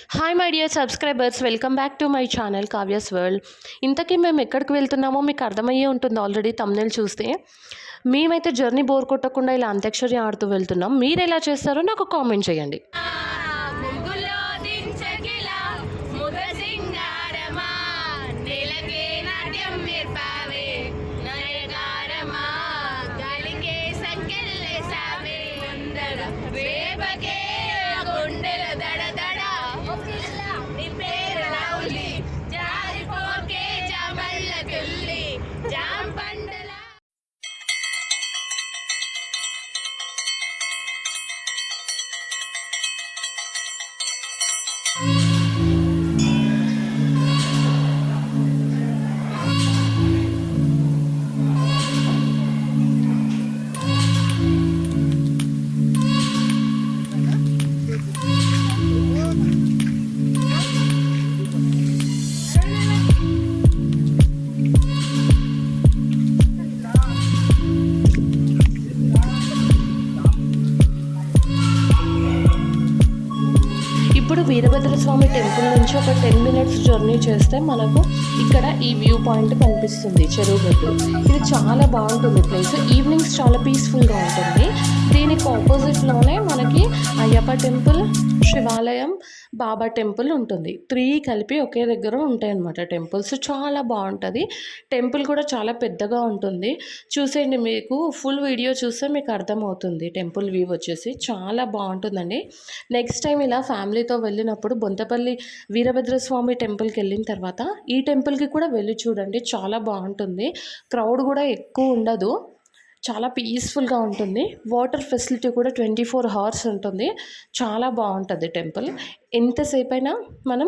Hi my dear subscribers, welcome back to my channel Kavya's world. ఇంతకీ మేము ఎక్కడికి వెళ్తున్నామో మీకు అర్థమయ్యే ఉంటుంది ఆల్రెడీ థంబ్నెయిల్ చూస్తే. మేమైతే జర్నీ బోర్ కొట్టకుండా ఇలా అంత్యాక్షరి ఆడుతూ వెళ్తున్నాం. మీరు ఎలా చేస్తారో నాకు కామెంట్ చేయండి. ఇప్పుడు వీరభద్రస్వామి టెంపుల్ నుంచి ఒక 10 మినిట్స్ జర్నీ చేస్తే మనకు ఇక్కడ ఈ వ్యూ పాయింట్ కనిపిస్తుంది, చెరువు గట్టు. ఇది చాలా బాగుంటుంది ప్లేస్. ఈవినింగ్స్ చాలా పీస్ఫుల్గా ఉంటుంది. దీనికి ఆపోజిట్లోనే మనకి అయ్యప్ప టెంపుల్, శివాలయం, బాబా టెంపుల్ ఉంటుంది. 3 కలిపి ఒకే దగ్గర ఉంటాయి అన్నమాట టెంపుల్స్. చాలా బాగుంటుంది. టెంపుల్ కూడా చాలా పెద్దగా ఉంటుంది. చూసేయండి, మీకు ఫుల్ వీడియో చూస్తే మీకు అర్థమవుతుంది. టెంపుల్ వ్యూ వచ్చేసి చాలా బాగుంటుందండి. నెక్స్ట్ టైం ఇలా ఫ్యామిలీతో వెళ్ళినప్పుడు బొంతపల్లి వీరభద్రస్వామి టెంపుల్కి వెళ్ళిన తర్వాత ఈ టెంపుల్కి కూడా వెళ్ళి చూడండి, చాలా బాగుంటుంది. క్రౌడ్ కూడా ఎక్కువ ఉండదు, చాలా పీస్ఫుల్గా ఉంటుంది. వాటర్ ఫెసిలిటీ కూడా 24 అవర్స్ ఉంటుంది. చాలా బాగుంటుంది టెంపుల్. ఎంతసేపు అయినా మనం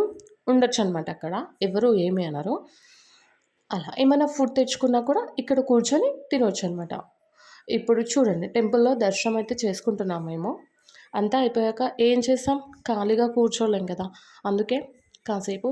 ఉండొచ్చు అనమాట అక్కడ, ఎవరు ఏమి అనరు. అలా ఏమైనా ఫుడ్ తెచ్చుకున్నా కూడా ఇక్కడ కూర్చొని తినవచ్చు అనమాట. ఇప్పుడు చూడండి, టెంపుల్లో దర్శనం అయితే చేసుకుంటున్నాం మేము. అంతా అయిపోయాక ఏం చేస్తాం, ఖాళీగా కూర్చోలేం కదా, అందుకే కాసేపు